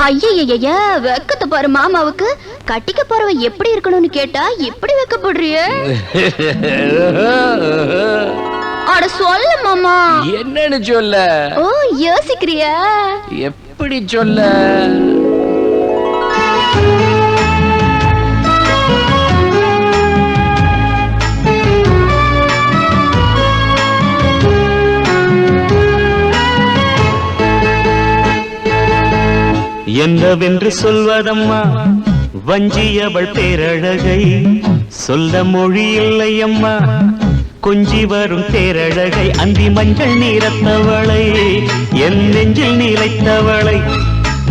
ஐயய்ய வெக்கத்தை பாரு மாமாவுக்கு. கட்டிக்க போறவ எப்படி இருக்கணும்னு கேட்டா எப்படி வெக்கப்படுறிய? அட சொல்ல மாமா. என்னன்னு சொல்ல? ஓ யோசிக்கிறியா? எப்படி சொல்ல? என்னவென்று சொல்வதம்மா வஞ்சியவள் பேரழகை, சொல்ல மொழி இல்லையம்மா கொஞ்சி வரும் பேரழகை. அந்தி மஞ்சள் நீரத்தவளை, என் நெஞ்சில் நீலைத்தவளை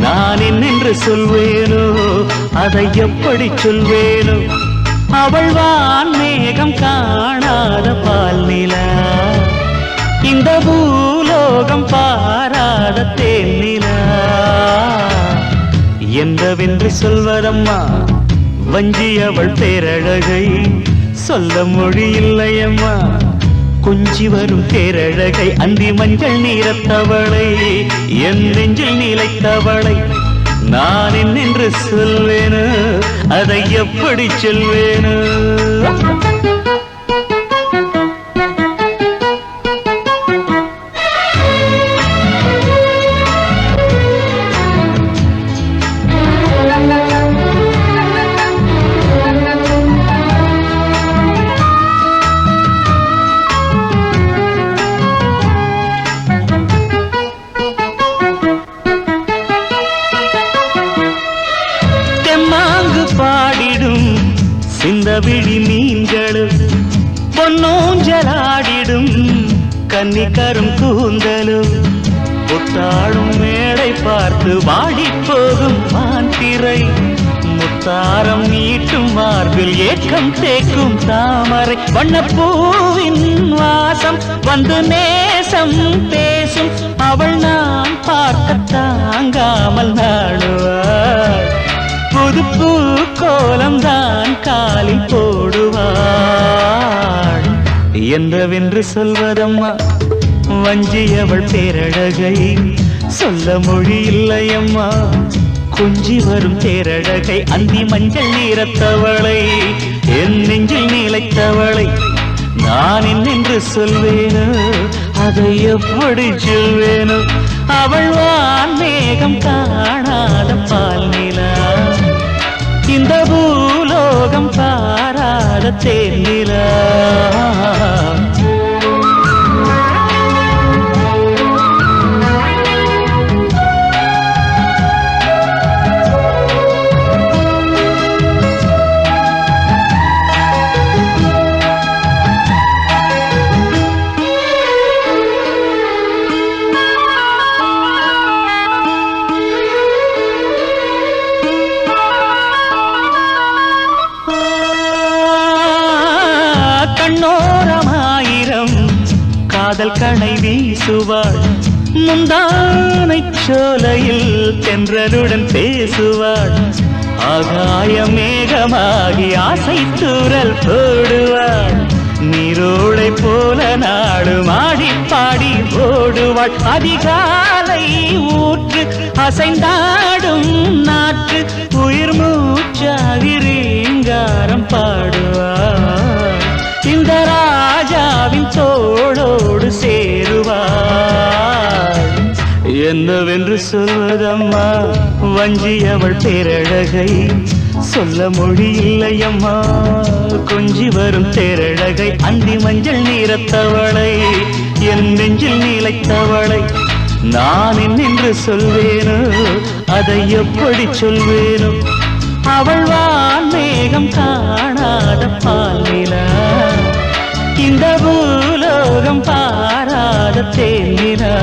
நான் என்னென்று சொல்வேனோ, அதை எப்படி சொல்வேனோ? அவள் வான் மேகம் காணாத பால் நிலா, இந்த பூலோகம் பாராத தேனிலா. என்னவென்று சொல்வதம்மா வஞ்சியவள் பேரழகை, சொல்ல மொழி இல்லையம்மா கொஞ்சி வரும் பேரழகை. அந்தி மஞ்சள் நீரத்தவளை, என் நெஞ்சில் நீலைத்தவளை நான் என்னென்று சொல்வேனோ, அதை எப்படி சொல்வேனோ? பாடிடும் சிந்தவிழி மீன்களும், பொன்னோஞ்சலாடிடும் கன்னிக்கரும் கூந்தலும், புத்தாடும் மேடை பார்த்து வாடி போகும் மாந்திரை, முத்தாரம் நீட்டும் மார்பில் ஏக்கம் தேக்கும் தாமரை, வண்ணப்பூவின் வாசம் வந்து நேசம் பேசும், அவள் நான் பார்க்க தாங்காமல் நாடுவாள், புது பூ கோலம் தான் காலில் போடுவாள். என்னவென்று சொல்வதம்மா வஞ்சியவள் பேரழகை, சொல்ல மொழி இல்லையம்மா கொஞ்சி வரும் பேரழகை. அந்தி மஞ்சள் நீரத்தவளை, என் நெஞ்சில் நீலைத்தவளை நான் என்னென்று சொல்வேனோ, அதை எப்படி சொல்வேனோ? அவள் வான் மேகம் காணாத பால் நிலா, இந்த பூலோகம் பாராத தேனிலா. கண்ணோரமாயிரம் காதல் கணை வீசுவாள், முந்தானை சோலையில் தென்றலுடன் பேசுவாள், ஆகாய மேகமாகி ஆசை தூரல் போடுவாள், நீரோடை போல நாடு மாடி பாடி ஓடுவாள், அதிகாலை ஊற்று அசைந்தாடும் நாற்று உயிர் மூச்சாகி ரீங்காரம் பாடுவாள், இந்த ராஜாவின் தோளோடு சேருவாள். என்னவென்று சொல்வதம்மா வஞ்சியவள் பேரழகை, சொல்ல மொழி இல்லையம்மா கொஞ்சி வரும் தேரழகை. அந்தி மஞ்சள் நீரத்தவளை, என் நெஞ்சில் நீலைத்தவளை நான் என்னென்று சொல்வேனோ, அதை எப்படி சொல்வேனோ? அவள் வான் மேகம் காணாத பால் நிலா, இந்த பூலோகம் பாராத தேனிலா.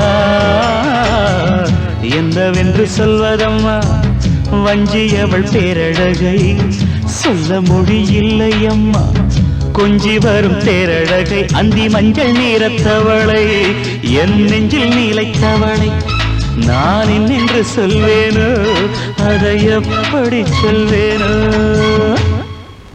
என்னவென்று சொல்வதம்மா வஞ்சியவள் பேரழகை, சொல்ல மொழி இல்லையம்மா கொஞ்சி வரும் தேரழகை. அந்தி மஞ்சள் நீரத்தவளை, என் நெஞ்சில் நீலைத்தவளை நான் என்னென்று சொல்வேனோ, அதை எப்படி சொல்வேனோ?